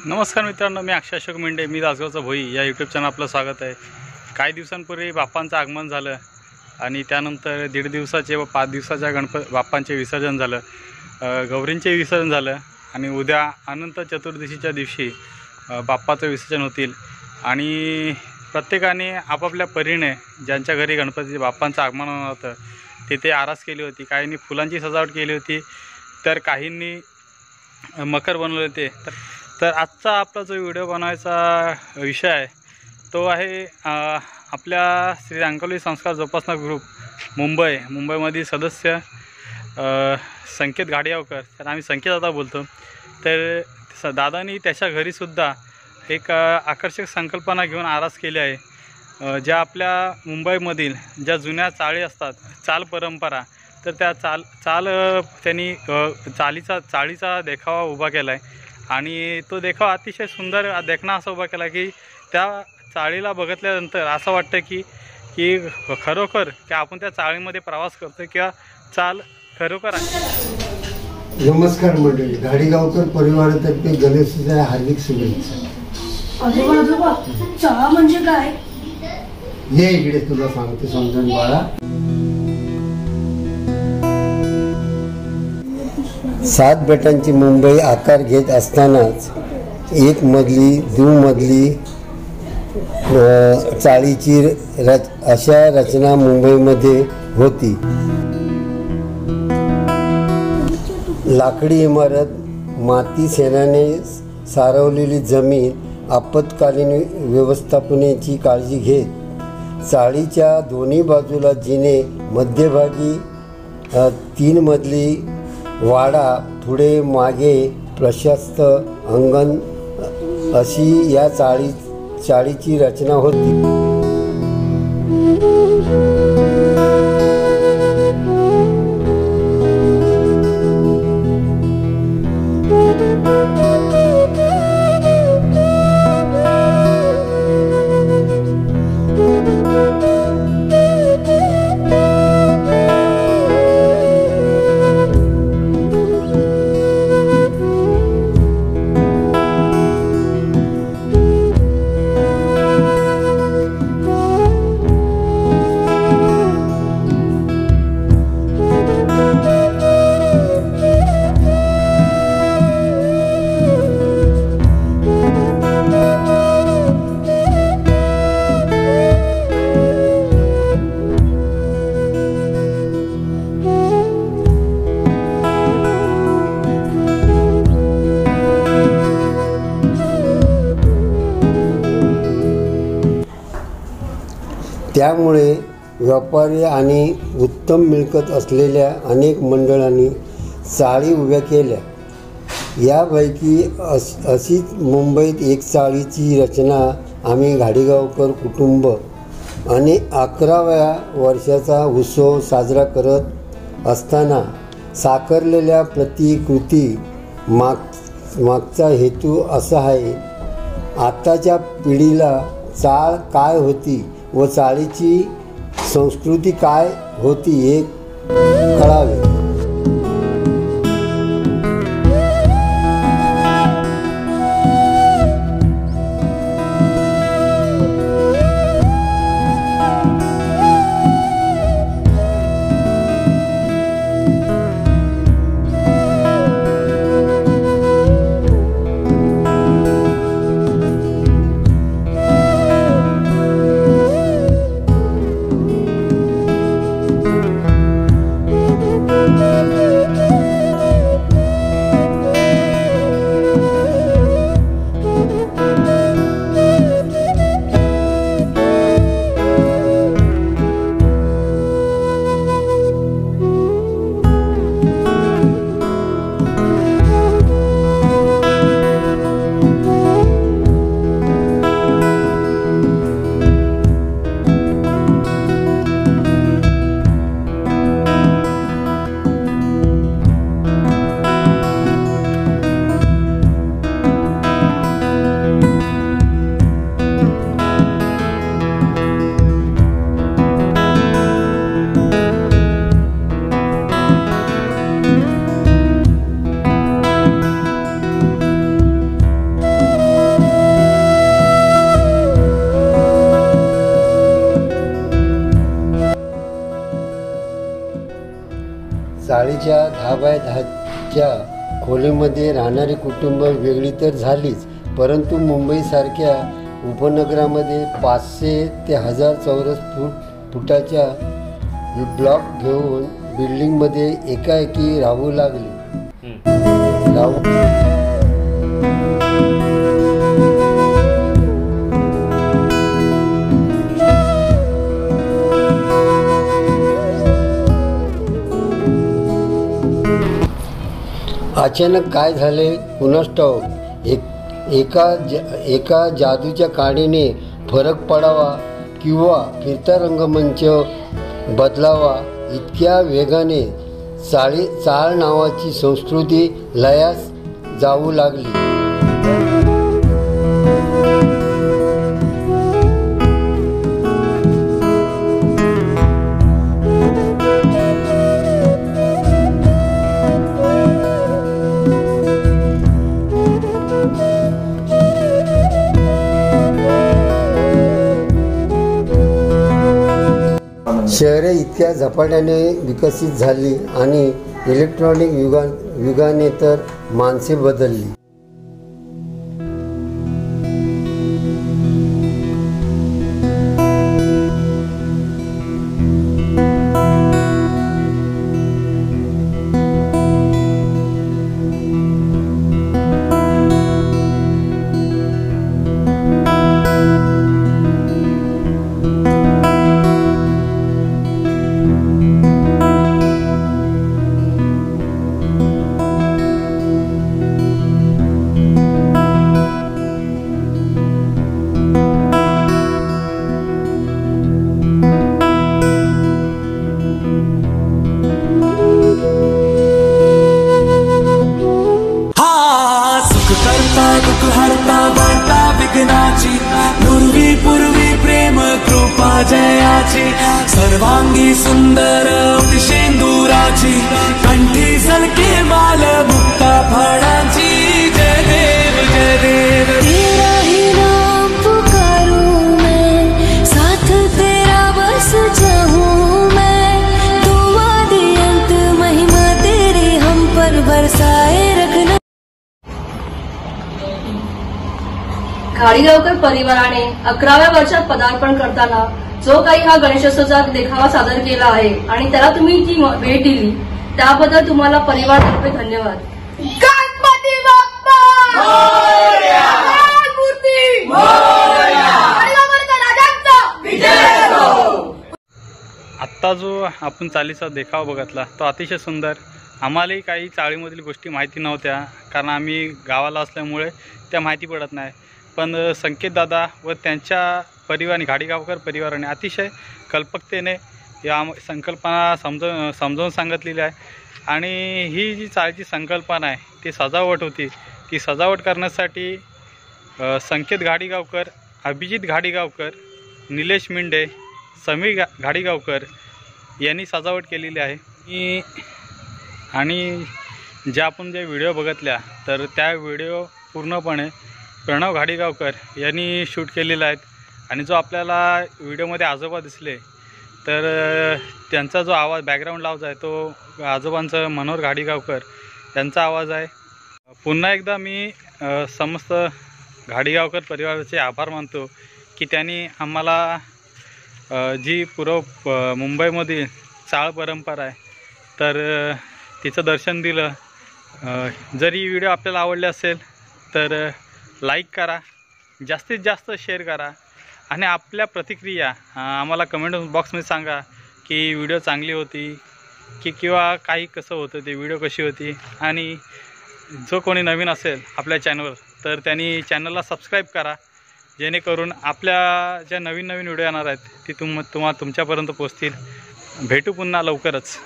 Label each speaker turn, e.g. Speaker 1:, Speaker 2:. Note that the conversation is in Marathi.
Speaker 1: नमस्कार मित्रांनो, मी अक्षय अशोक मेंढे, मी दासगावचा भोई या यूट्यूब चॅनल आपलं स्वागत आहे। काही दिवसांपूर्वी बाप्पांचं आगमन झालं आणि त्यानंतर 1.5 दिवसाचे व 5 दिवसाच्या बाप्पांचे विसर्जन झालं, गौरींचे विसर्जन झालं आणि उद्या अनंत चतुर्दशीच्या दिवशी बाप्पाचं विसर्जन होतील। आणि प्रत्येकाने आपापल्या परीने ज्यांच्या घरी गणपती बाप्पांचं आगमन होणार होतं तिथे आरास केली होती, काहींनी फुलांची सजावट केली होती, तर काहींनी मकर बनवले होते। तर आजचा आपला जो व्हिडिओ बनवायचा विषय आहे तो आहे आपल्या श्री अंकोली संस्कार जोपासना ग्रुप मुंबईमधील सदस्य संकेत घाडियावकर, तर आम्ही संकेत दादा बोलतो। तर दादानी त्याच्या घरीसुद्धा एक आकर्षक संकल्पना घेऊन आरास केली आहे। ज्या आपल्या मुंबईमधील ज्या जुन्या चाळी असतात, चाल परंपरा, तर त्या त्यांनी चाळीचा देखावा उभा केला आहे आणि तो देखावा अतिशय सुंदर देखणा असा उभा केला की त्या चाळीला बघितल्यानंतर असं वाटतं की खरोखर की आपण त्या चाळीमध्ये प्रवास करतो किंवा चाल खरोखर आहे।
Speaker 2: नमस्कार मंडळी, घाडीगावकर परिवारातर्फे गणेशोत्सवाच्या हार्दिक शुभेच्छा।
Speaker 3: आजोबा चाळा म्हणजे काय?
Speaker 2: ये इकडे तुला सांगते समजून बाळा। 7 बेटांची मुंबई आकार घेत असतानाच एक मजली दुमजली चाळीची अशा रचना मुंबईमध्ये होती। लाकडी इमारत, माती शेणाने सारवलेली जमीन, आपत्कालीन व्यवस्थापनेची काळजी घेत चाळीच्या दोन्ही बाजूला जिने, मध्यभागी 3 मजली वाडा, पुढे मागे प्रशस्त अंगण अशी या चाळीची रचना होती। त्यामुळे व्यापारी आणि उत्तम मिळकत असलेल्या अनेक मंडळांनी चाळी उभ्या केल्या। यापैकी अशीच मुंबईत एक चाळीची रचना आम्ही घाडीगावकर कुटुंब आणि 11व्या वर्षाचा उत्सव साजरा करत असताना साकारलेल्या प्रतिकृती मागचा हेतू असा आहे, आताच्या पिढीला चाळ काय होती व चाळीची संस्कृती काय होती हे कळावे। मुंबईच्या 10x10च्या खोलीमध्ये राहणारी कुटुंब वेगळी तर झालीच, परंतु मुंबईसारख्या उपनगरामध्ये 500 ते 1000 चौरस फुटाच्या ब्लॉक घेऊन बिल्डिंगमध्ये एकाएकी राहू लागले. अचानक काय झाले कुणास ठाऊक. एका जादूच्या काडीने फरक पडावा किंवा फिरता रंगमंच बदलावा इतक्या वेगाने चाळ नावाची संस्कृती लयास जाऊ लागली. शहरे इतक्या झपाट्याने विकसित झाली आणि इलेक्ट्रॉनिक युगाने तर माणसे बदलली.
Speaker 4: दुःख हरता वार्ता विघ्नाची, पूर्वी प्रेम कृपा जयाची, सर्वांगी सुंदर शेंदुराची, कंठी सलके माल मुक्ता फळाची. जय देव जय देव.
Speaker 3: तेरा ही नाम पुकारूं मैं, साथ तेरा बस चाहूं मैं, दुआ दी अंत महिमा तेरी हम पर बरसाए रखना.
Speaker 5: घाडीगावकर परिवाराने 11व्या वर्षात पदार्पण करताना जो काही हा गणेशोत्सवाचा देखावा सादर केला आहे आणि त्याला तुम्ही ती भेट दिली त्याबद्दल तुम्हाला परिवारातर्फे धन्यवाद.
Speaker 6: गणपती बाप्पा मोरया, मूर्ती मोरया, घाडीगावकर राजांचा विजय हो.
Speaker 1: आत्ता जो आपण चालीचा देखावा बघितला तो अतिशय सुंदर. आम्हालाही काही चाळीमधील गोष्टी माहिती नव्हत्या, कारण आम्ही गावाला असल्यामुळे त्या माहिती पडत नाही. पण संकेतदादा व त्यांच्या परिवाराने, घाडीगावकर परिवाराने अतिशय कल्पकतेने या संकल्पना समजावून सांगितलेली आहे. आणि ही जी चाळीची संकल्पना आहे ती सजावट होती. ती सजावट करण्यासाठी संकेत घाडीगावकर, अभिजित घाडीगावकर, निलेश मिंडे, समीर घाडीगावकर यांनी सजावट केलेली आहे. आणि ज्या आपण जे व्हिडिओ बघितल्या तर त्या व्हिडिओ पूर्णपणे प्रणव घाडीगावकर यांनी शूट केलेला आहेत. आणि जो आपल्याला व्हिडिओमध्ये आजोबा दिसले तर त्यांचा जो आवाज बॅकग्राऊंड आवाज आहे तो आजोबांचं मनोहर घाडीगावकर यांचा आवाज आहे. पुन्हा एकदा मी समस्त घाडीगावकर परिवाराचे आभार मानतो की त्यांनी आम्हाला जी मुंबईमधील चाळ परंपरा आहे तर तिचं दर्शन दिलं. जर ही व्हिडिओ आपल्याला आवडली असेल तर लाईक करा, जास्तीत जास्त शेअर करा आणि आपल्या प्रतिक्रिया आम्हाला कमेंट बॉक्समध्ये सांगा की व्हिडिओ चांगली होती किंवा काही कसं होतं, ते व्हिडिओ कशी होती. आणि जो कोणी नवीन असेल आपल्या चॅनलवर तर त्यांनी चॅनलला सबस्क्राईब करा, जेणेकरून आपल्या ज्या नवीन व्हिडिओ येणार आहेत ती तुमच्यापर्यंत पोहोचतील. भेटू पुन्हा लवकरच.